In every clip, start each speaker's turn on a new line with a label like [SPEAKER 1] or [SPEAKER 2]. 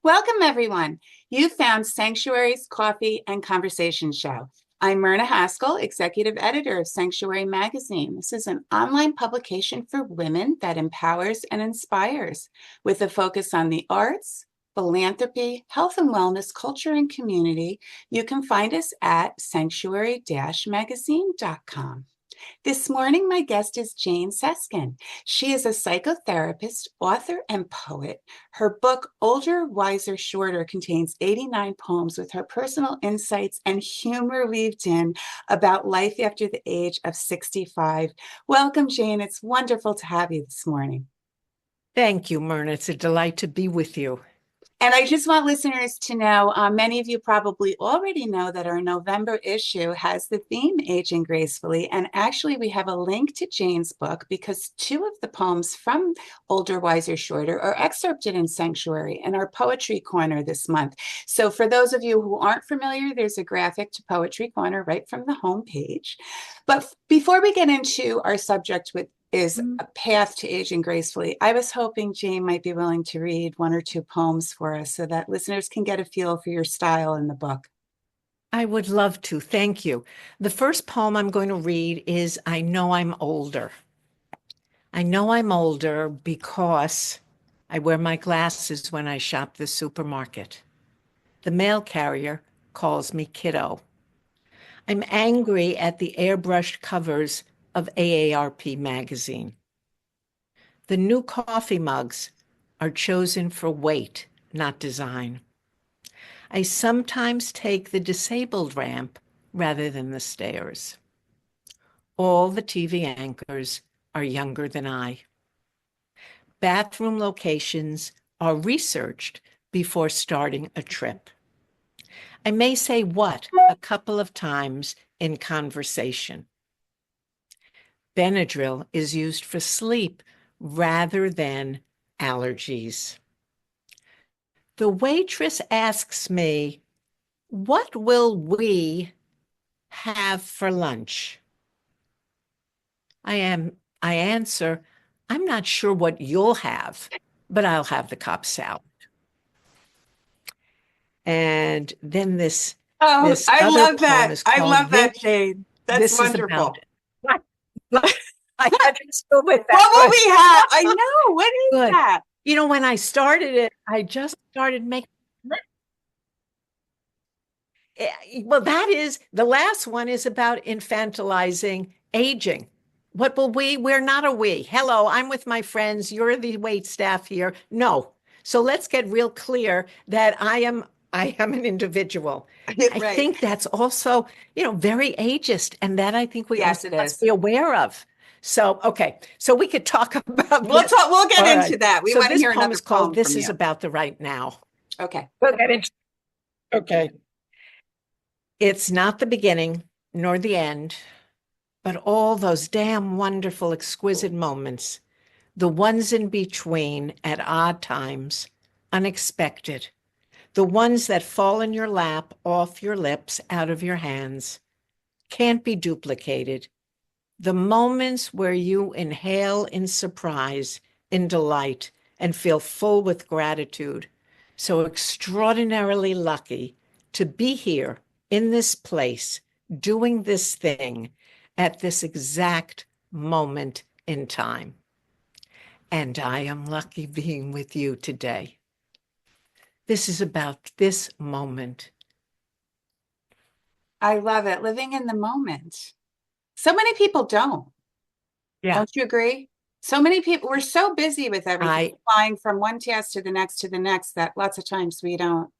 [SPEAKER 1] Welcome, everyone. You found Sanctuary's Coffee and Conversation Show. I'm Myrna Haskell, executive editor of Sanctuary Magazine. This is an online publication for women that empowers and inspires, with a focus on the arts, philanthropy, health and wellness, culture, and community. You can find us at sanctuary-magazine.com. This morning, my guest is Jane Seskin. She is a psychotherapist, author, and poet. Her book, Older, Wiser, Shorter, contains 89 poems with her personal insights and humor weaved in about life after the age of 65. Welcome, Jane. It's wonderful to have you this morning.
[SPEAKER 2] Thank you, Myrna. It's a delight to be with you.
[SPEAKER 1] And I just want listeners to know, many of you probably already know that our November issue has the theme Aging Gracefully. And actually, we have a link to Jane's book because two of the poems from Older, Wiser, Shorter are excerpted in Sanctuary in our Poetry Corner this month. So for those of you who aren't familiar, there's a graphic to Poetry Corner right from the homepage. But before we get into our subject, with is a path to aging gracefully, I was hoping Jane might be willing to read one or two poems for us so that listeners can get a feel for your style in the book.
[SPEAKER 2] I would love to. Thank you. The first poem I'm going to read is I Know I'm Older. I know I'm older because I wear my glasses when I shop the supermarket. The mail carrier calls me kiddo. I'm angry at the airbrushed covers of AARP magazine. The new coffee mugs are chosen for weight, not design. I sometimes take the disabled ramp rather than the stairs. All the TV anchors are younger than I. Bathroom locations are researched before starting a trip. I may say what a couple of times in conversation. Benadryl is used for sleep rather than allergies. The waitress asks me, "What will we have for lunch?" I answer, "I'm not sure what you'll have, but I'll have the Cobb salad." And then this
[SPEAKER 1] I
[SPEAKER 2] other
[SPEAKER 1] love
[SPEAKER 2] poem
[SPEAKER 1] that.
[SPEAKER 2] is
[SPEAKER 1] I
[SPEAKER 2] called
[SPEAKER 1] love that, Jane. That's
[SPEAKER 2] This
[SPEAKER 1] wonderful.
[SPEAKER 2] Is about I had to go with that.
[SPEAKER 1] What will we have? I know. What is
[SPEAKER 2] Good.
[SPEAKER 1] that?
[SPEAKER 2] You know, when I started it, I just started making. Well, that is, the last one is about infantilizing aging. What will we? We're not a we. Hello, I'm with my friends. You're the wait staff here. No. So let's get real clear that I am an individual. I
[SPEAKER 1] Right.
[SPEAKER 2] think that's also, very ageist, and that I think we
[SPEAKER 1] Yes, it
[SPEAKER 2] must
[SPEAKER 1] is.
[SPEAKER 2] be aware of. So, okay. So we could talk about
[SPEAKER 1] We'll
[SPEAKER 2] this.
[SPEAKER 1] talk. We'll get
[SPEAKER 2] All
[SPEAKER 1] into
[SPEAKER 2] right.
[SPEAKER 1] that. We
[SPEAKER 2] So
[SPEAKER 1] want to
[SPEAKER 2] this
[SPEAKER 1] hear
[SPEAKER 2] poem
[SPEAKER 1] another
[SPEAKER 2] is called
[SPEAKER 1] poem
[SPEAKER 2] This
[SPEAKER 1] from
[SPEAKER 2] Is
[SPEAKER 1] you.
[SPEAKER 2] About the Right Now.
[SPEAKER 1] Okay.
[SPEAKER 2] We'll get into. Okay. It's not the beginning nor the end, but all those damn wonderful, exquisite moments, the ones in between at odd times, unexpected, the ones that fall in your lap, off your lips, out of your hands, can't be duplicated. The moments where you inhale in surprise, in delight, and feel full with gratitude, so extraordinarily lucky to be here in this place, doing this thing at this exact moment in time. And I am lucky being with you today. This is about this moment.
[SPEAKER 1] I love it. Living in the moment. So many people don't.
[SPEAKER 2] Yeah.
[SPEAKER 1] Don't you agree? So many people, we're so busy with everything, flying from one task to the next, that lots of times we don't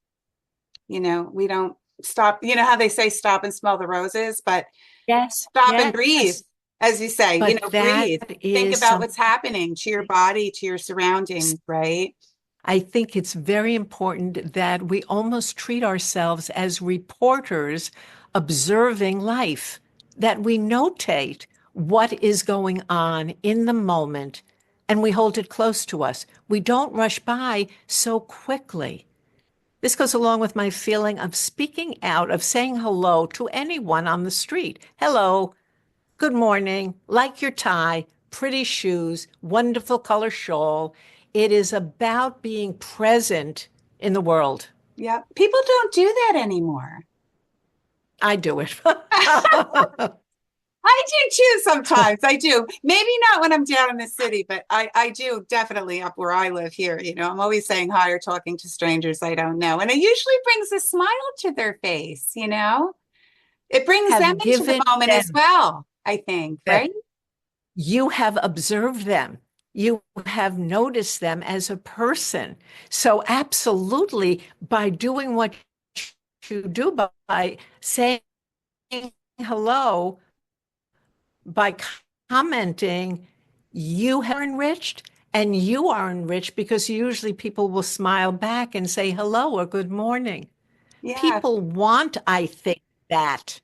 [SPEAKER 1] stop. You know how they say stop and smell the roses, but
[SPEAKER 2] Yes,
[SPEAKER 1] stop and
[SPEAKER 2] yes.
[SPEAKER 1] breathe, as you say,
[SPEAKER 2] But
[SPEAKER 1] breathe. Think about what's happening to your body, to your surroundings, right?
[SPEAKER 2] I think it's very important that we almost treat ourselves as reporters observing life, that we notate what is going on in the moment and we hold it close to us. We don't rush by so quickly. This goes along with my feeling of speaking out, of saying hello to anyone on the street. Hello, good morning, like your tie, pretty shoes, wonderful color shawl. It is about being present in the world.
[SPEAKER 1] Yeah. People don't do that anymore.
[SPEAKER 2] I do it.
[SPEAKER 1] I do too sometimes. I do. Maybe not when I'm down in the city, but I do definitely up where I live here. I'm always saying hi or talking to strangers I don't know. And it usually brings a smile to their face. It brings them
[SPEAKER 2] Have
[SPEAKER 1] into the
[SPEAKER 2] given
[SPEAKER 1] moment as
[SPEAKER 2] them
[SPEAKER 1] well, I think,
[SPEAKER 2] that
[SPEAKER 1] right?
[SPEAKER 2] you have observed them. You have noticed them as a person. So absolutely, by doing what you do, by saying hello, by commenting, you are enriched and you are enriched because usually people will smile back and say hello or good morning.
[SPEAKER 1] Yeah,
[SPEAKER 2] People want, I think, that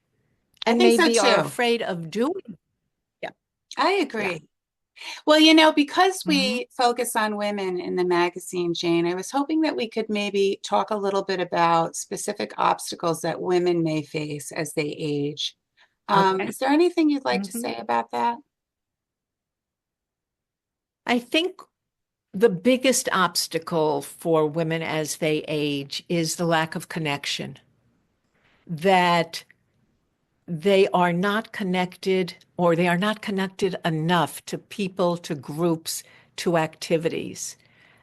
[SPEAKER 1] I
[SPEAKER 2] and
[SPEAKER 1] think so
[SPEAKER 2] maybe are
[SPEAKER 1] too.
[SPEAKER 2] afraid of doing. Yeah,
[SPEAKER 1] I
[SPEAKER 2] yeah.
[SPEAKER 1] agree. Well, because
[SPEAKER 2] Mhm.
[SPEAKER 1] we focus on women in the magazine, Jane, I was hoping that we could maybe talk a little bit about specific obstacles that women may face as they age.
[SPEAKER 2] Okay.
[SPEAKER 1] Is there anything you'd like to
[SPEAKER 2] Mhm.
[SPEAKER 1] say about that?
[SPEAKER 2] I think the biggest obstacle for women as they age is the lack of connection, that they are not connected or they are not connected enough to people, to groups, to activities,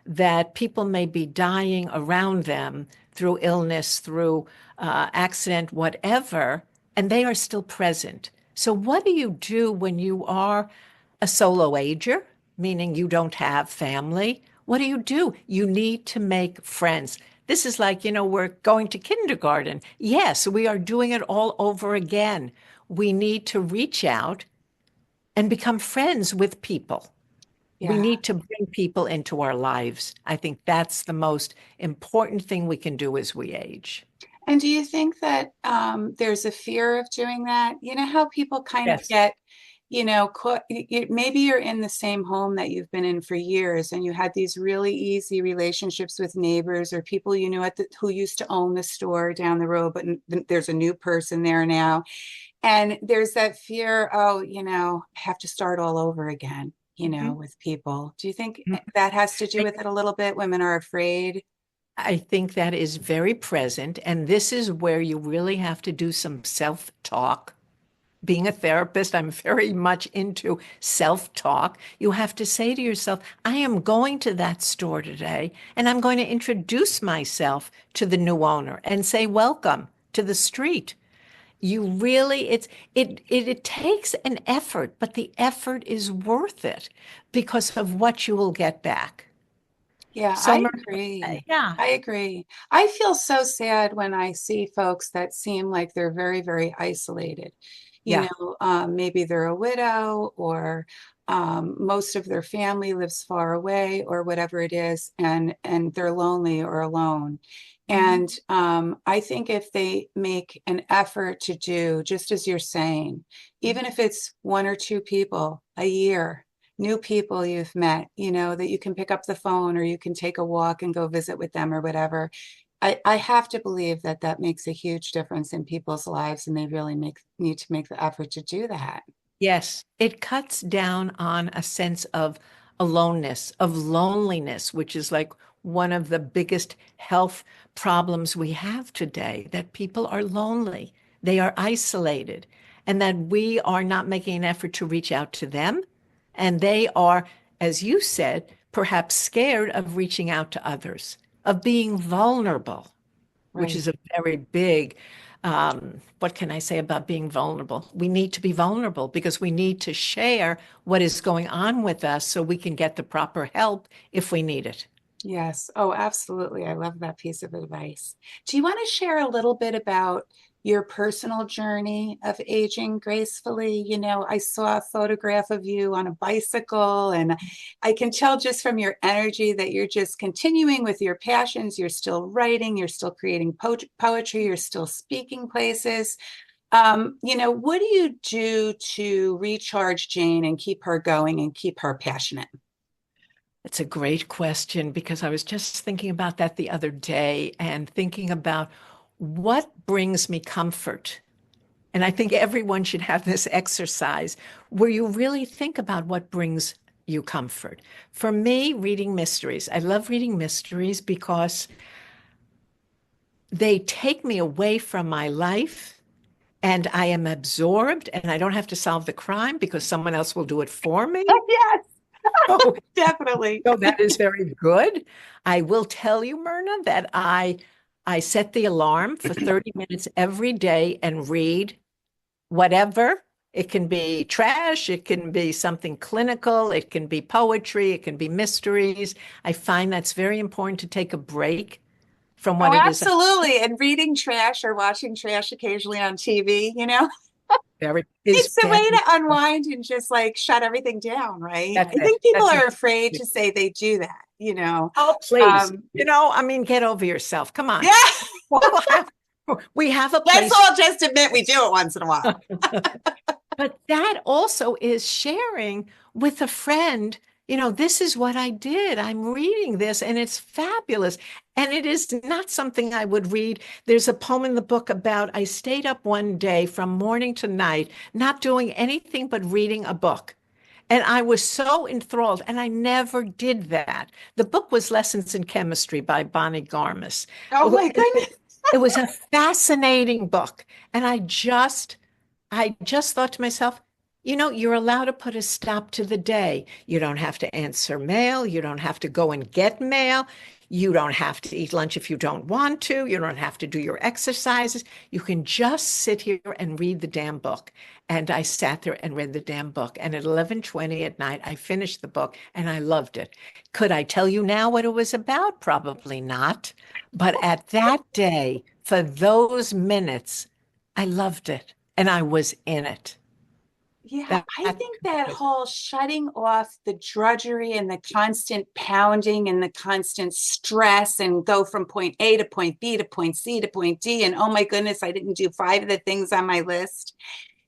[SPEAKER 2] that people may be dying around them through illness, through accident, whatever, and they are still present. So, what do you do when you are a solo ager, meaning you don't have family? What do? You need to make friends. This is like, we're going to kindergarten. Yes, we are doing it all over again. We need to reach out and become friends with people. We
[SPEAKER 1] Yeah.
[SPEAKER 2] need to bring people into our lives. I think that's the most important thing we can do as we age.
[SPEAKER 1] And do you think that there's a fear of doing that? You know how people kind of
[SPEAKER 2] Yes.
[SPEAKER 1] get, maybe you're in the same home that you've been in for years and you had these really easy relationships with neighbors or people you knew who used to own the store down the road, but there's a new person there now. And there's that fear, oh, I have to start all over again,
[SPEAKER 2] Mhm.
[SPEAKER 1] with people. Do you think
[SPEAKER 2] Mhm.
[SPEAKER 1] that has to do
[SPEAKER 2] I,
[SPEAKER 1] with it a little bit? Women are afraid.
[SPEAKER 2] I think that is very present. And this is where you really have to do some self talk. Being a therapist, I'm very much into self talk. You have to say to yourself, I am going to that store today and I'm going to introduce myself to the new owner and say, welcome to the street. You really, it takes an effort, but the effort is worth it because of what you will get back.
[SPEAKER 1] Yeah,
[SPEAKER 2] So,
[SPEAKER 1] I
[SPEAKER 2] Myrna,
[SPEAKER 1] agree.
[SPEAKER 2] yeah,
[SPEAKER 1] I agree. I feel so sad when I see folks that seem like they're very, very isolated.
[SPEAKER 2] yeah.
[SPEAKER 1] Maybe they're a widow or most of their family lives far away or whatever it is, and they're lonely or alone.
[SPEAKER 2] Mhm.
[SPEAKER 1] And I think if they make an effort to do, just as you're saying, even if it's one or two people a year, new people you've met, that you can pick up the phone or you can take a walk and go visit with them or whatever. I have to believe that that makes a huge difference in people's lives and they really need to make the effort to do that.
[SPEAKER 2] Yes, it cuts down on a sense of aloneness, of loneliness, which is like one of the biggest health problems we have today, that people are lonely, they are isolated, and that we are not making an effort to reach out to them. And they are, as you said, perhaps scared of reaching out to others, of being vulnerable, which
[SPEAKER 1] Right.
[SPEAKER 2] is a very big, what can I say about being vulnerable? We need to be vulnerable because we need to share what is going on with us so we can get the proper help if we need it.
[SPEAKER 1] Yes. Oh, absolutely. I love that piece of advice. Do you want to share a little bit about your personal journey of aging gracefully? I saw a photograph of you on a bicycle, and I can tell just from your energy that you're just continuing with your passions. You're still writing, you're still creating poetry, you're still speaking places. What do you do to recharge Jane and keep her going and keep her passionate?
[SPEAKER 2] It's a great question because I was just thinking about that the other day and thinking about what brings me comfort. And I think everyone should have this exercise where you really think about what brings you comfort. For me, reading mysteries. I love reading mysteries because they take me away from my life and I am absorbed and I don't have to solve the crime because someone else will do it for me.
[SPEAKER 1] Yes,
[SPEAKER 2] So,
[SPEAKER 1] definitely.
[SPEAKER 2] so that is very good. I will tell you, Myrna, that I set the alarm for 30 minutes every day and read whatever. It can be trash, it can be something clinical, it can be poetry, it can be mysteries. I find that's very important to take a break from
[SPEAKER 1] Oh,
[SPEAKER 2] what it is
[SPEAKER 1] absolutely. And reading trash or watching trash occasionally on TV,
[SPEAKER 2] very is
[SPEAKER 1] it's a way
[SPEAKER 2] very
[SPEAKER 1] to unwind and just like shut everything down, right?
[SPEAKER 2] that's
[SPEAKER 1] I
[SPEAKER 2] it.
[SPEAKER 1] think people
[SPEAKER 2] That's
[SPEAKER 1] are afraid
[SPEAKER 2] it.
[SPEAKER 1] to say they do that.
[SPEAKER 2] Oh, please.
[SPEAKER 1] Um,
[SPEAKER 2] I mean, get over yourself. Come on.
[SPEAKER 1] yeah,
[SPEAKER 2] Well, we have a
[SPEAKER 1] let's
[SPEAKER 2] place.
[SPEAKER 1] all just admit we do it once in a while.
[SPEAKER 2] But that also is sharing with a friend, this is what I did. I'm reading this and it's fabulous. And it is not something I would read. There's a poem in the book about I stayed up one day from morning to night, not doing anything but reading a book. And I was so enthralled, and I never did that. The book was Lessons in Chemistry by Bonnie Garmis.
[SPEAKER 1] Oh my goodness.
[SPEAKER 2] It was a fascinating book. And I just thought to myself, you're allowed to put a stop to the day. You don't have to answer mail. You don't have to go and get mail. You don't have to eat lunch if you don't want to. You don't have to do your exercises. You can just sit here and read the damn book. And I sat there and read the damn book. And at 11:20 at night, I finished the book and I loved it. Could I tell you now what it was about? Probably not. But at that day, for those minutes, I loved it and I was in it.
[SPEAKER 1] Yeah, I
[SPEAKER 2] That's
[SPEAKER 1] think that
[SPEAKER 2] good.
[SPEAKER 1] whole shutting off the drudgery and the constant pounding and the constant stress and go from point A to point B to point C to point D. And oh my goodness, I didn't do five of the things on my list.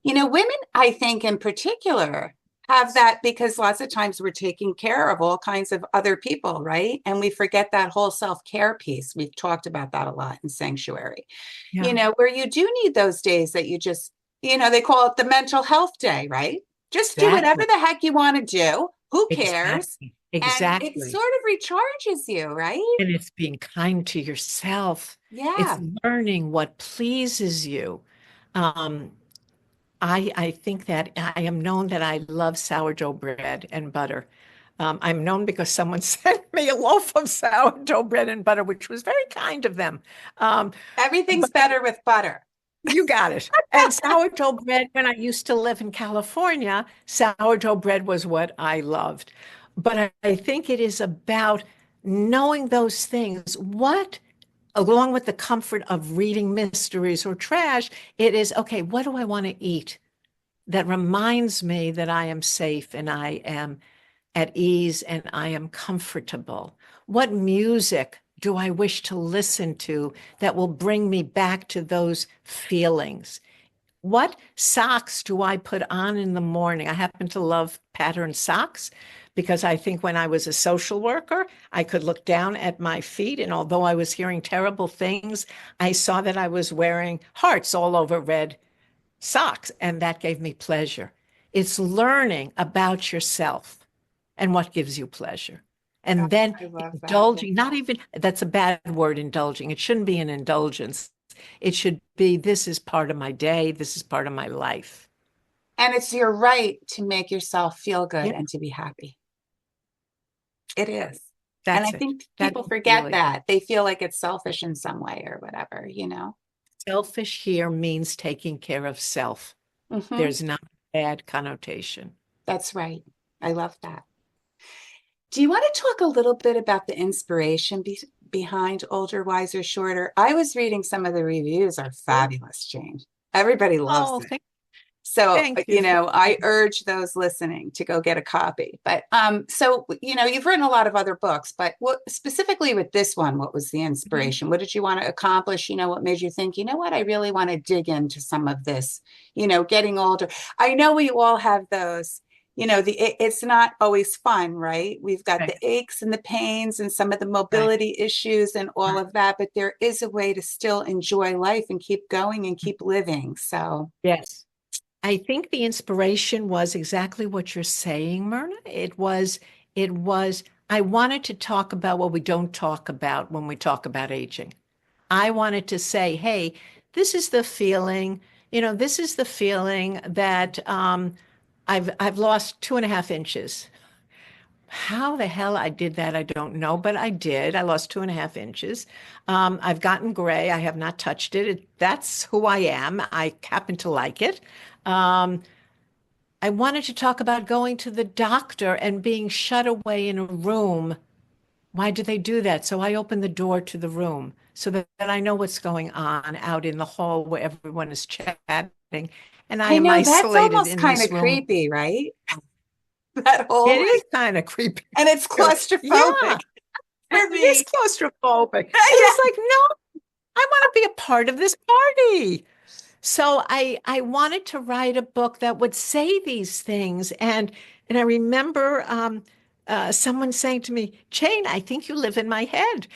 [SPEAKER 1] Women, I think in particular, have that because lots of times we're taking care of all kinds of other people, right? And we forget that whole self-care piece. We've talked about that a lot in Sanctuary,
[SPEAKER 2] Yeah,
[SPEAKER 1] where you do need those days that you just, they call it the mental health day, right? Just do whatever
[SPEAKER 2] exactly.
[SPEAKER 1] the heck you want to do. Who cares?
[SPEAKER 2] Exactly.
[SPEAKER 1] And it
[SPEAKER 2] Exactly.
[SPEAKER 1] sort of recharges you, right?
[SPEAKER 2] And it's being kind to yourself. It's
[SPEAKER 1] Yeah.
[SPEAKER 2] learning what pleases you. Um, I think that I am known that I love sourdough bread and butter. I'm known because someone sent me a loaf of sourdough bread and butter, which was very kind of them. Um,
[SPEAKER 1] Everything's
[SPEAKER 2] but
[SPEAKER 1] better with butter.
[SPEAKER 2] you got it. And sourdough bread, when I used to live in California, sourdough bread was what I loved. But I think it is about knowing those things. What, along with the comfort of reading mysteries or trash, it is, okay, what do I want to eat that reminds me that I am safe and I am at ease and I am comfortable? What music do I wish to listen to that will bring me back to those feelings? What socks do I put on in the morning? I happen to love patterned socks because I think when I was a social worker, I could look down at my feet. And although I was hearing terrible things, I saw that I was wearing hearts all over red socks. And that gave me pleasure. It's learning about yourself and what gives you pleasure.
[SPEAKER 1] Oh,
[SPEAKER 2] And then
[SPEAKER 1] I love that.
[SPEAKER 2] indulging, not even, that's a bad word, indulging. It shouldn't be an indulgence. It should be, this is part of my day. This is part of my life.
[SPEAKER 1] And it's your right to make yourself feel good
[SPEAKER 2] Yeah,
[SPEAKER 1] and to be happy. It is. And I
[SPEAKER 2] that's it.
[SPEAKER 1] think
[SPEAKER 2] That
[SPEAKER 1] people forget
[SPEAKER 2] really,
[SPEAKER 1] that. They feel like it's selfish in some way or whatever.
[SPEAKER 2] selfish here means taking care of self.
[SPEAKER 1] Hmm.
[SPEAKER 2] There's not a bad connotation.
[SPEAKER 1] That's right. I love that. Do you want to talk a little bit about the inspiration behind Older, Wiser, Shorter? I was reading some of the reviews are fabulous, Jane. Everybody loves
[SPEAKER 2] Oh,
[SPEAKER 1] it. So,
[SPEAKER 2] thank you. Thank
[SPEAKER 1] I
[SPEAKER 2] you.
[SPEAKER 1] urge those listening to go get a copy. But so you've written a lot of other books, but what specifically with this one, what was the
[SPEAKER 2] Mhm.
[SPEAKER 1] inspiration? What did you want to accomplish? What made you think, what, I really want to dig into some of this, getting older. I know we all have those, it's not always fun, right? We've got the
[SPEAKER 2] Okay.
[SPEAKER 1] aches and the pains and some of the
[SPEAKER 2] Right.
[SPEAKER 1] mobility issues and all
[SPEAKER 2] Right.
[SPEAKER 1] of that, but there is a way to still enjoy life and keep going and keep living. So
[SPEAKER 2] Yes. I think the inspiration was exactly what you're saying, Myrna. I wanted to talk about what we don't talk about when we talk about aging. I wanted to say, hey, this is the feeling, this is the feeling that I've lost 2.5 inches. How the hell I did that, I don't know, but I did. I lost 2.5 inches. I've gotten gray. I have not touched it. That's who I am. I happen to like it. Um, I wanted to talk about going to the doctor and being shut away in a room. Why do they do that? So I open the door to the room so that I know what's going on out in the hall where everyone is chatting. And I
[SPEAKER 1] I
[SPEAKER 2] am
[SPEAKER 1] know that's
[SPEAKER 2] isolated
[SPEAKER 1] almost
[SPEAKER 2] in
[SPEAKER 1] kind
[SPEAKER 2] this
[SPEAKER 1] of
[SPEAKER 2] room.
[SPEAKER 1] creepy, right? That
[SPEAKER 2] It
[SPEAKER 1] whole
[SPEAKER 2] is
[SPEAKER 1] like,
[SPEAKER 2] kind of creepy.
[SPEAKER 1] and it's
[SPEAKER 2] Yeah,
[SPEAKER 1] claustrophobic for
[SPEAKER 2] it is
[SPEAKER 1] me.
[SPEAKER 2] claustrophobic. And
[SPEAKER 1] Yeah.
[SPEAKER 2] it's like, no, I want to be a part of this party. So I wanted to write a book that would say these things. And I remember someone saying to me, Jane, I think you live in my head.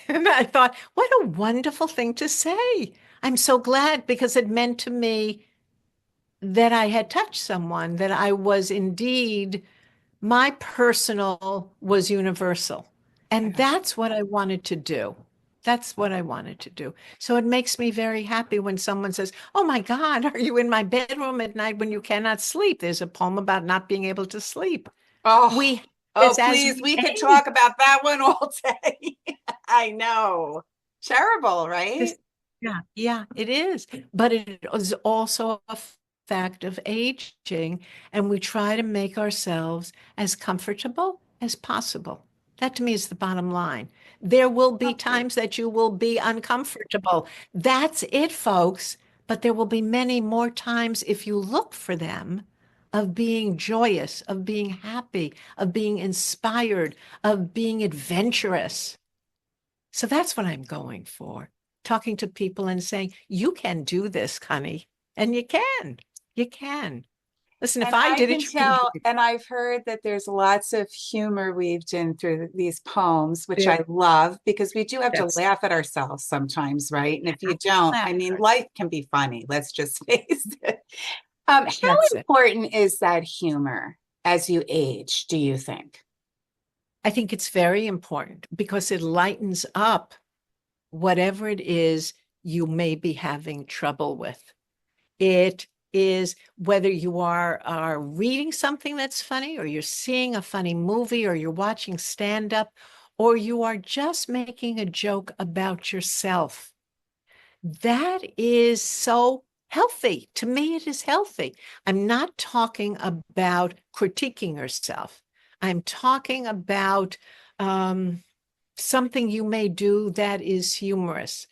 [SPEAKER 2] And I thought, what a wonderful thing to say. I'm so glad because it meant to me that I had touched someone, that I was indeed, my personal was universal. And
[SPEAKER 1] Yeah.
[SPEAKER 2] that's what I wanted to do. That's what I wanted to do. So it makes me very happy when someone says, oh my God, are you in my bedroom at night when you cannot sleep? There's a poem about not being able to sleep.
[SPEAKER 1] Oh,
[SPEAKER 2] We,
[SPEAKER 1] oh,
[SPEAKER 2] it's as
[SPEAKER 1] please,
[SPEAKER 2] we
[SPEAKER 1] we could
[SPEAKER 2] age.
[SPEAKER 1] talk about that one all day. I know. Terrible, right?
[SPEAKER 2] Yeah, yeah, it is. But it is also a fact of aging, and we try to make ourselves as comfortable as possible. That to me is the bottom line. There will be
[SPEAKER 1] Lovely.
[SPEAKER 2] times that you will be uncomfortable. That's it, folks. But there will be many more times if you look for them of being joyous, of being happy, of being inspired, of being adventurous. So that's what I'm going for. Talking to people and saying, you can do this, honey. And you can. You can. Listen, if
[SPEAKER 1] And
[SPEAKER 2] I
[SPEAKER 1] I
[SPEAKER 2] did
[SPEAKER 1] can
[SPEAKER 2] it, you can do
[SPEAKER 1] tell,
[SPEAKER 2] it.
[SPEAKER 1] and I've heard that there's lots of humor weaved in through these poems, which
[SPEAKER 2] There-
[SPEAKER 1] I love because we do have to
[SPEAKER 2] Yes.
[SPEAKER 1] laugh at ourselves sometimes, right? And if you
[SPEAKER 2] Have to
[SPEAKER 1] don't,
[SPEAKER 2] laugh
[SPEAKER 1] I
[SPEAKER 2] at
[SPEAKER 1] mean,
[SPEAKER 2] her.
[SPEAKER 1] life can be funny. Let's just face it. How
[SPEAKER 2] That's it.
[SPEAKER 1] important is that humor as you age, do you think?
[SPEAKER 2] I think it's very important because it lightens up whatever it is you may be having trouble with. It is whether you are reading something that's funny, or you're seeing a funny movie, or you're watching stand up, or you are just making a joke about yourself. That is so healthy. To me, it is healthy. I'm not talking about critiquing yourself. I'm talking about something you may do that is humorous.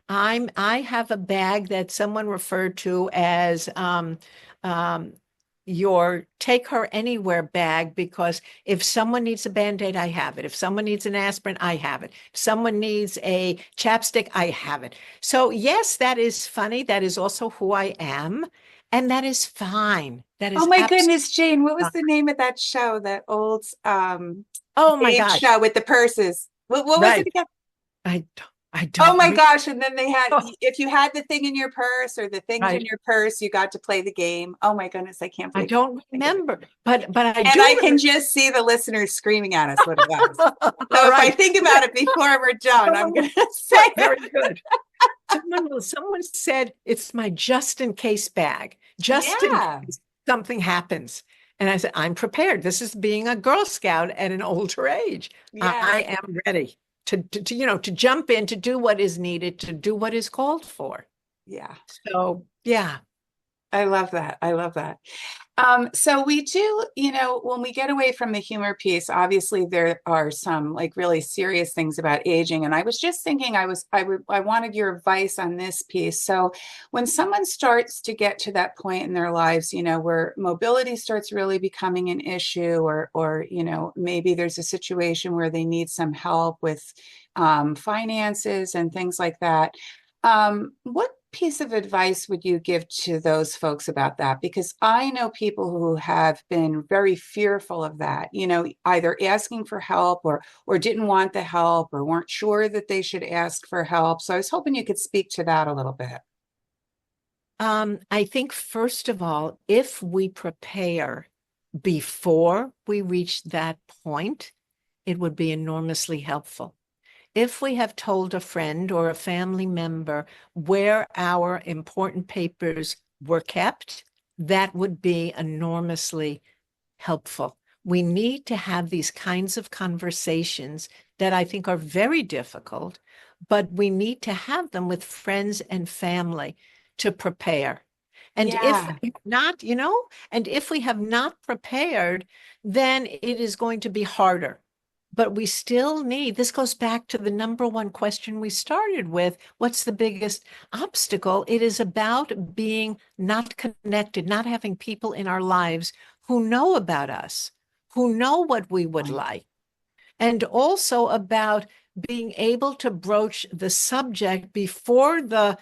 [SPEAKER 2] I have a bag that someone referred to as um, your take her anywhere bag, because if someone needs a band-aid, I have it. If someone needs an aspirin, I have it. If someone needs a chapstick, I have it. So yes, that is funny. That is also who I am. And that is fine. That
[SPEAKER 1] Oh
[SPEAKER 2] is
[SPEAKER 1] my
[SPEAKER 2] absolutely
[SPEAKER 1] goodness, Jane, what was
[SPEAKER 2] fine.
[SPEAKER 1] the name of that show, that old
[SPEAKER 2] Oh my
[SPEAKER 1] game
[SPEAKER 2] gosh.
[SPEAKER 1] show with the purses? What was it
[SPEAKER 2] Right.
[SPEAKER 1] again?
[SPEAKER 2] I
[SPEAKER 1] Oh
[SPEAKER 2] don't
[SPEAKER 1] my
[SPEAKER 2] read.
[SPEAKER 1] gosh. And then they had,
[SPEAKER 2] Oh,
[SPEAKER 1] if you had the thing in your purse or the things in
[SPEAKER 2] right.
[SPEAKER 1] your purse, you got to play the game. Oh my goodness, I can't
[SPEAKER 2] I
[SPEAKER 1] believe
[SPEAKER 2] don't
[SPEAKER 1] I think of it.
[SPEAKER 2] remember, but I
[SPEAKER 1] And I
[SPEAKER 2] do
[SPEAKER 1] can
[SPEAKER 2] remember.
[SPEAKER 1] just see the listeners screaming at us what it was.
[SPEAKER 2] All
[SPEAKER 1] So if I
[SPEAKER 2] right.
[SPEAKER 1] think about it before we're done, I'm
[SPEAKER 2] Someone
[SPEAKER 1] going
[SPEAKER 2] will,
[SPEAKER 1] to say
[SPEAKER 2] good,
[SPEAKER 1] it.
[SPEAKER 2] very good. Someone said it's my just in case bag, just in
[SPEAKER 1] Yeah.
[SPEAKER 2] case something happens. And I said, I'm prepared. This is being a Girl Scout at an older age.
[SPEAKER 1] Yes.
[SPEAKER 2] I am ready to jump in, to do what is needed, to do what is called for.
[SPEAKER 1] Yeah.
[SPEAKER 2] So yeah,
[SPEAKER 1] I love that. I love that. So we do, when we get away from the humor piece, obviously there are some like really serious things about aging. And I was just thinking, I wanted your advice on this piece. So when someone starts to get to that point in their lives, where mobility starts really becoming an issue, or maybe there's a situation where they need some help with finances and things like that. What piece of advice would you give to those folks about that? Because I know people who have been very fearful of that, either asking for help or didn't want the help or weren't sure that they should ask for help. So I was hoping you could speak to that a little bit.
[SPEAKER 2] I think first of all, if we prepare before we reach that point, it would be enormously helpful. if we have told a friend or a family member where our important papers were kept, that would be enormously helpful. We need to have these kinds of conversations that I think are very difficult, but we need to have them with friends and family to prepare. And if
[SPEAKER 1] Yeah.
[SPEAKER 2] not, and if we have not prepared, then it is going to be harder. But we still need, this goes back to the number one question we started with. What's the biggest obstacle? It is about being not connected, not having people in our lives who know about us, who know what we would like, and also about being able to broach the subject before the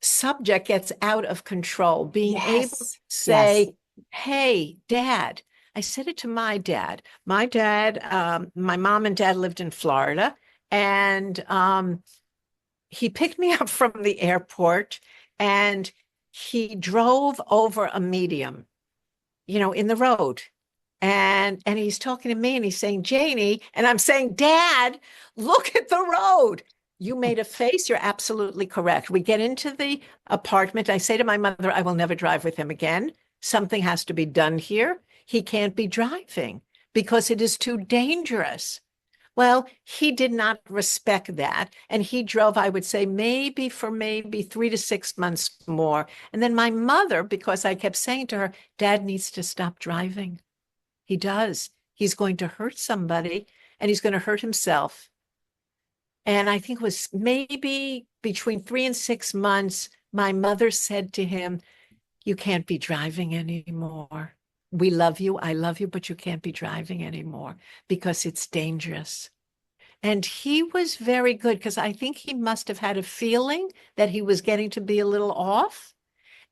[SPEAKER 2] subject gets out of control, being able to
[SPEAKER 1] Yes. Yes.
[SPEAKER 2] say, hey, Dad. I said it to my dad. My dad, my mom and dad lived in Florida, and he picked me up from the airport and he drove over a medium, in the road. And he's talking to me and he's saying, Janie, and I'm saying, Dad, look at the road. You made a face. You're absolutely correct. We get into the apartment. I say to my mother, I will never drive with him again. Something has to be done here. He can't be driving because it is too dangerous. Well, he did not respect that. And he drove, I would say, maybe 3 to 6 months more. And then my mother, because I kept saying to her, Dad needs to stop driving. He does. He's going to hurt somebody and he's going to hurt himself. And I think it was maybe between 3 and 6 months, my mother said to him, you can't be driving anymore. We love you. I love you, but you can't be driving anymore because it's dangerous. And he was very good because I think he must have had a feeling that he was getting to be a little off.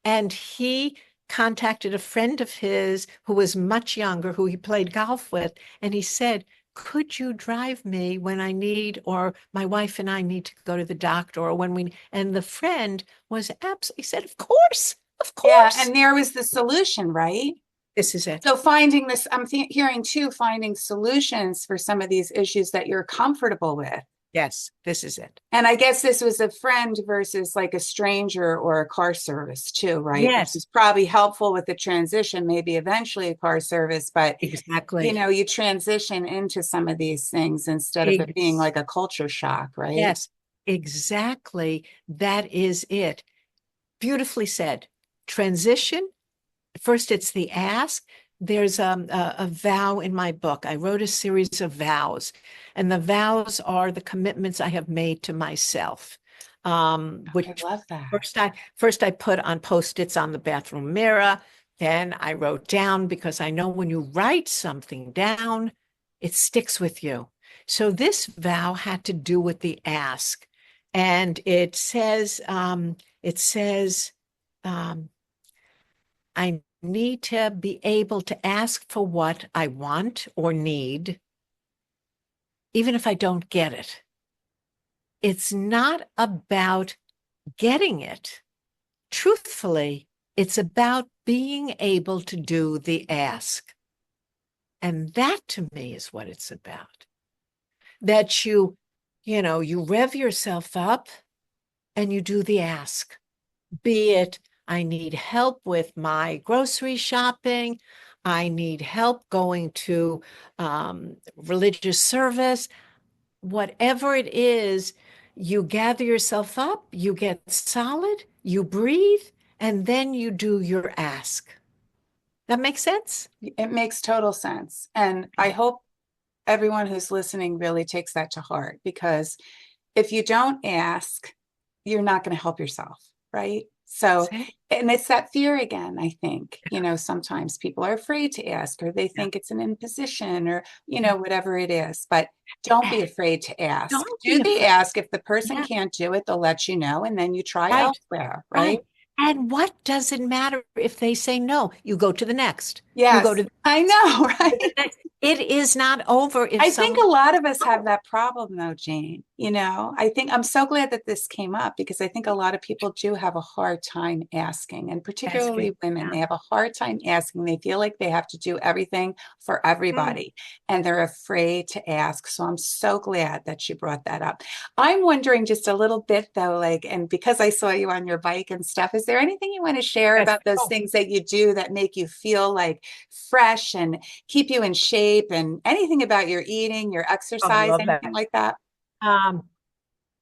[SPEAKER 2] And he contacted a friend of his who was much younger, who he played golf with. And he said, could you drive me when I need, or my wife and I need to go to the doctor, or when we, and the friend was absolutely, he said, of
[SPEAKER 1] Yeah.
[SPEAKER 2] course.
[SPEAKER 1] And there was the solution, right?
[SPEAKER 2] This is it.
[SPEAKER 1] So finding this, I'm hearing too, finding solutions for some of these issues that you're comfortable with.
[SPEAKER 2] Yes, this is it.
[SPEAKER 1] And I guess this was a friend versus like a stranger or a car service too, right? Which is
[SPEAKER 2] Yes,
[SPEAKER 1] probably helpful with the transition, maybe eventually a car service, but
[SPEAKER 2] exactly.
[SPEAKER 1] you transition into some of these things instead of it being
[SPEAKER 2] Ex
[SPEAKER 1] like a culture shock, right?
[SPEAKER 2] yes, exactly. That is it. Beautifully said. Transition. First, it's the ask. There's a vow in my book. I wrote a series of vows, and the vows are the commitments I have made to myself.
[SPEAKER 1] I
[SPEAKER 2] Which
[SPEAKER 1] love that.
[SPEAKER 2] first I put on Post-its on the bathroom mirror. Then I wrote down because I know when you write something down, it sticks with you. So this vow had to do with the ask, and it says, um, I need to be able to ask for what I want or need, even if I don't get it. It's not about getting it. Truthfully, it's about being able to do the ask. And that to me is what it's about. That you rev yourself up and you do the ask. Be it, I need help with my grocery shopping. I need help going to religious service. Whatever it is, you gather yourself up, you get solid, you breathe, and then you do your ask. That makes sense?
[SPEAKER 1] It makes total sense. And I hope everyone who's listening really takes that to heart because if you don't ask, you're not going to help yourself, right? So, and it's that fear again, I think, sometimes people are afraid to ask or they
[SPEAKER 2] Yeah.
[SPEAKER 1] think it's an imposition or, whatever it is, but don't be afraid to ask.
[SPEAKER 2] Don't
[SPEAKER 1] Do
[SPEAKER 2] be
[SPEAKER 1] the
[SPEAKER 2] afraid.
[SPEAKER 1] ask. If the person
[SPEAKER 2] Yeah,
[SPEAKER 1] can't do it, they'll let you know and then you try
[SPEAKER 2] right,
[SPEAKER 1] elsewhere, right?
[SPEAKER 2] right. And what does it matter if they say no? You go to the next. You go
[SPEAKER 1] Yes,
[SPEAKER 2] to
[SPEAKER 1] I know,
[SPEAKER 2] the
[SPEAKER 1] right?
[SPEAKER 2] next. It is not over if
[SPEAKER 1] I think
[SPEAKER 2] someone,
[SPEAKER 1] a lot of us have
[SPEAKER 2] oh,
[SPEAKER 1] that problem though, Jane. I think I'm so glad that this came up because I think a lot of people do have a hard time asking, and
[SPEAKER 2] asking.
[SPEAKER 1] particularly women,
[SPEAKER 2] Yeah.
[SPEAKER 1] they have a hard time asking. They feel like they have to do everything for
[SPEAKER 2] Mm.
[SPEAKER 1] everybody and they're afraid to ask. So I'm so glad that you brought that up. I'm wondering just a little bit though, like, and because I saw you on your bike and stuff, is there anything you want to share
[SPEAKER 2] Yes.
[SPEAKER 1] about those
[SPEAKER 2] Oh,
[SPEAKER 1] things that you do that make you feel like fresh and keep you in shape and anything about your eating, your
[SPEAKER 2] oh, I
[SPEAKER 1] exercise,
[SPEAKER 2] love
[SPEAKER 1] anything
[SPEAKER 2] that.
[SPEAKER 1] like that?
[SPEAKER 2] Um,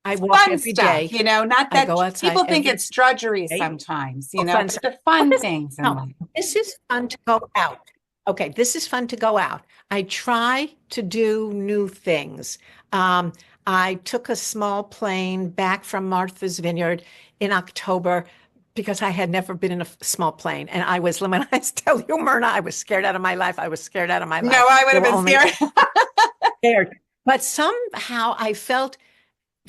[SPEAKER 2] I walk
[SPEAKER 1] Fun
[SPEAKER 2] every
[SPEAKER 1] stuff,
[SPEAKER 2] day.
[SPEAKER 1] not
[SPEAKER 2] I
[SPEAKER 1] that
[SPEAKER 2] go outside
[SPEAKER 1] people think
[SPEAKER 2] every
[SPEAKER 1] it's drudgery
[SPEAKER 2] day.
[SPEAKER 1] sometimes,
[SPEAKER 2] Oh, fun
[SPEAKER 1] but
[SPEAKER 2] stuff.
[SPEAKER 1] the
[SPEAKER 2] Oh,
[SPEAKER 1] fun things in
[SPEAKER 2] no,
[SPEAKER 1] life.
[SPEAKER 2] this is fun to go out. Okay, this is fun to go out. I try to do new things. Um, I took a small plane back from Martha's Vineyard in October because I had never been in a small plane. And I was, when I tell you, Myrna, I was scared out of my life. I was scared out of my
[SPEAKER 1] No,
[SPEAKER 2] life.
[SPEAKER 1] I would
[SPEAKER 2] There
[SPEAKER 1] have
[SPEAKER 2] were
[SPEAKER 1] been
[SPEAKER 2] only
[SPEAKER 1] scared.
[SPEAKER 2] scared. But somehow I felt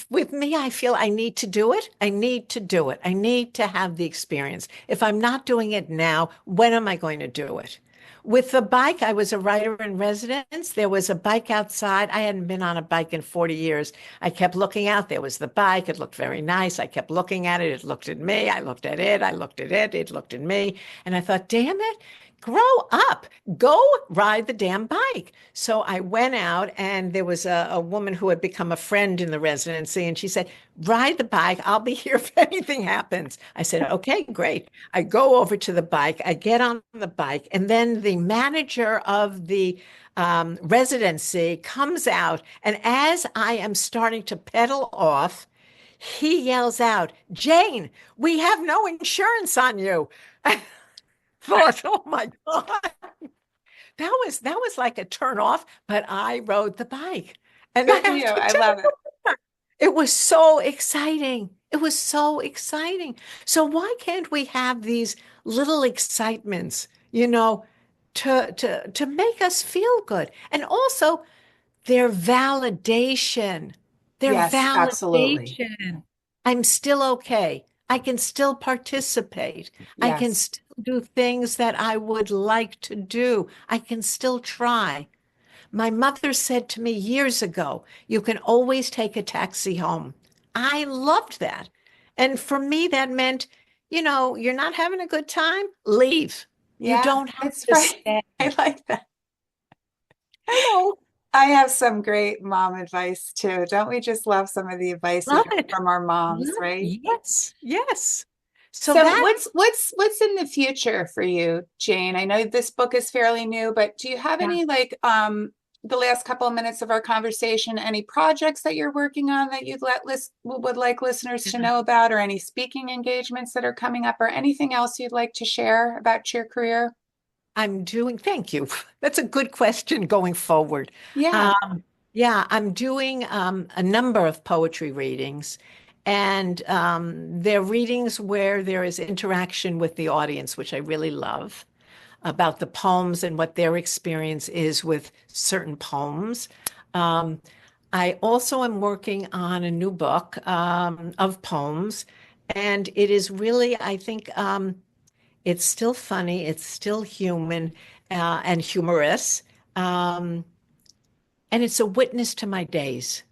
[SPEAKER 2] with me, I feel I need to do it. I need to do it. I need to have the experience. If I'm not doing it now, when am I going to do it? With the bike, I was a writer in residence. There was a bike outside. I hadn't been on a bike in 40 years. I kept looking out. There was the bike. It looked very nice. I kept looking at it. It looked at me. I looked at it. I looked at it. It looked at me. And I thought, damn it, grow up, go ride the damn bike. So I went out, and there was a woman who had become a friend in the residency, and she said, ride the bike. I'll be here if anything happens. I said, okay, great. I go over to the bike, I get on the bike, and then the manager of the residency comes out. And as I am starting to pedal off, he yells out, Jane, we have no insurance on you. I thought, oh my God. That was like a turn off, but I rode the bike. And I
[SPEAKER 1] Good for
[SPEAKER 2] have
[SPEAKER 1] you.
[SPEAKER 2] to
[SPEAKER 1] I
[SPEAKER 2] tell
[SPEAKER 1] love it.
[SPEAKER 2] you, it was so exciting. It was so exciting. So why can't we have these little excitements, to make us feel good? And also their validation. Their
[SPEAKER 1] Yes, absolutely.
[SPEAKER 2] validation. I'm still okay. I can still participate. I can
[SPEAKER 1] Yes.
[SPEAKER 2] still do things that I would like to do. I can still try. My mother said to me years ago, you can always take a taxi home. I loved that. And for me, that meant, you're not having a good time, leave. You
[SPEAKER 1] Yeah,
[SPEAKER 2] don't have
[SPEAKER 1] it's
[SPEAKER 2] to
[SPEAKER 1] right.
[SPEAKER 2] stay.
[SPEAKER 1] I like that.
[SPEAKER 2] I know.
[SPEAKER 1] I have some great mom advice too. Don't we just love some of the advice we
[SPEAKER 2] Love
[SPEAKER 1] get
[SPEAKER 2] it.
[SPEAKER 1] from our moms,
[SPEAKER 2] Love,
[SPEAKER 1] right?
[SPEAKER 2] yes, yes. So
[SPEAKER 1] So
[SPEAKER 2] that
[SPEAKER 1] what's in the future for you, Jane? I know this book is fairly new, but do you have
[SPEAKER 2] yeah,
[SPEAKER 1] any like the last couple of minutes of our conversation, any projects that you're working on that would like listeners to
[SPEAKER 2] yeah.
[SPEAKER 1] know about, or any speaking engagements that are coming up, or anything else you'd like to share about your career?
[SPEAKER 2] Thank you. That's a good question going forward.
[SPEAKER 1] Yeah.
[SPEAKER 2] Yeah, I'm doing a number of poetry readings, and they're readings where there is interaction with the audience, which I really love, about the poems and what their experience is with certain poems. Um, I also am working on a new book of poems, and it is really, I think, it's still funny, it's still human and humorous, um, and it's a witness to my days.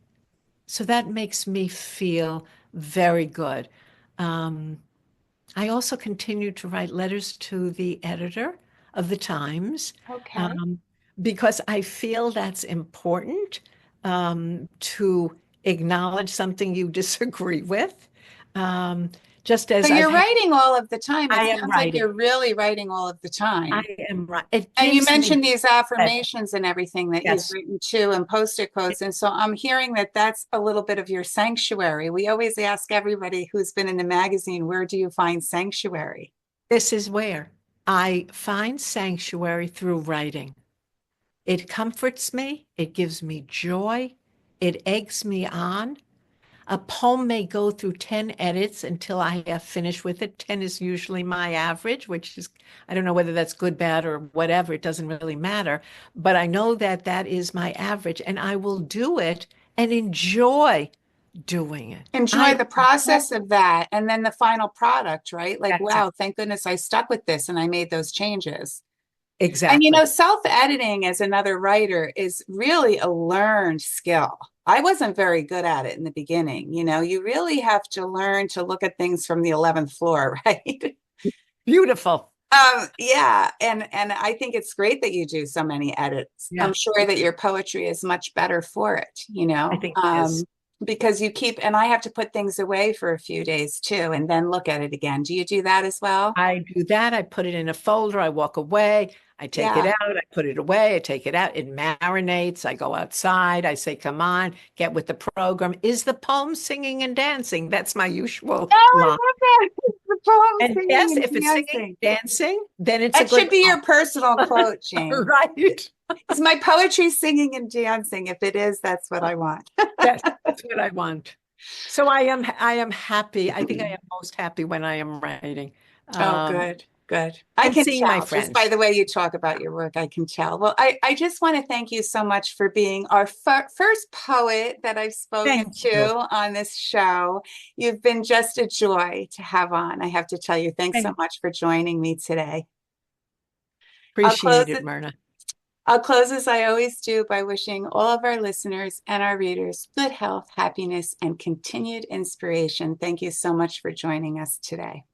[SPEAKER 2] So that makes me feel very good. Um, I also continue to write letters to the editor of the Times
[SPEAKER 1] Okay.
[SPEAKER 2] um, because I feel that's important to acknowledge something you disagree with. Um, just
[SPEAKER 1] So
[SPEAKER 2] as
[SPEAKER 1] you're writing all of the time. It
[SPEAKER 2] I am
[SPEAKER 1] sounds like
[SPEAKER 2] writing.
[SPEAKER 1] you're really writing all of the
[SPEAKER 2] I
[SPEAKER 1] time.
[SPEAKER 2] am right. It
[SPEAKER 1] And you
[SPEAKER 2] gives me
[SPEAKER 1] mentioned these
[SPEAKER 2] pleasure.
[SPEAKER 1] affirmations and everything that you've
[SPEAKER 2] Yes.
[SPEAKER 1] written too, and post-it quotes. And so I'm hearing that that's a little bit of your sanctuary. We always ask everybody who's been in the magazine, where do you find sanctuary?
[SPEAKER 2] This is where I find sanctuary through writing. It comforts me, it gives me joy, it eggs me on. A poem may go through 10 edits until I have finished with it. 10 is usually my average, which is, I don't know whether that's good, bad, or whatever. It doesn't really matter. But I know that that is my average, and I will do it and enjoy doing it.
[SPEAKER 1] Enjoy
[SPEAKER 2] I
[SPEAKER 1] the process of that and then the final product, right? Like,
[SPEAKER 2] that's it.
[SPEAKER 1] wow, thank goodness I stuck with this and I made those changes. And
[SPEAKER 2] Exactly.
[SPEAKER 1] self-editing as another writer is really a learned skill. I wasn't very good at it in the beginning. You really have to learn to look at things from the 11th floor, right?
[SPEAKER 2] Beautiful.
[SPEAKER 1] Yeah, and I think it's great that you do so many edits.
[SPEAKER 2] Yeah,
[SPEAKER 1] I'm sure that your poetry is much better for it,
[SPEAKER 2] I think it is.
[SPEAKER 1] because you keep, and I have to put things away for a few days too, and then look at it again. Do you do that as well?
[SPEAKER 2] I do that. I put it in a folder. I walk away. I take it
[SPEAKER 1] Yeah.
[SPEAKER 2] out. I put it away. I take it out. It marinates. I go outside. I say, come on, get with the program. Is the poem singing and dancing? That's my usual
[SPEAKER 1] Oh, I
[SPEAKER 2] line.
[SPEAKER 1] love that. The poem
[SPEAKER 2] And
[SPEAKER 1] singing
[SPEAKER 2] yes,
[SPEAKER 1] and
[SPEAKER 2] if it's singing
[SPEAKER 1] dancing.
[SPEAKER 2] and dancing, then it's a
[SPEAKER 1] That
[SPEAKER 2] good
[SPEAKER 1] should be
[SPEAKER 2] poem.
[SPEAKER 1] your personal quote, Jane.
[SPEAKER 2] Right.
[SPEAKER 1] Is my poetry singing and dancing? If it is, that's what I want.
[SPEAKER 2] Yes, that's what I want. So I am happy. I think I am most happy when I am writing.
[SPEAKER 1] Oh,
[SPEAKER 2] Um,
[SPEAKER 1] good, good. I
[SPEAKER 2] and
[SPEAKER 1] can
[SPEAKER 2] seeing my
[SPEAKER 1] tell just by
[SPEAKER 2] friends.
[SPEAKER 1] the way you talk about your work, I can tell. Well, I just want to thank you so much for being our first poet that I've spoken
[SPEAKER 2] Thank you.
[SPEAKER 1] to on this show. You've been just a joy to have on. I have to tell you, thanks so
[SPEAKER 2] Thank
[SPEAKER 1] much for joining me today. I'll close
[SPEAKER 2] Appreciate it,
[SPEAKER 1] it.
[SPEAKER 2] Myrna.
[SPEAKER 1] I'll close as I always do by wishing all of our listeners and our readers good health, happiness, and continued inspiration. Thank you so much for joining us today.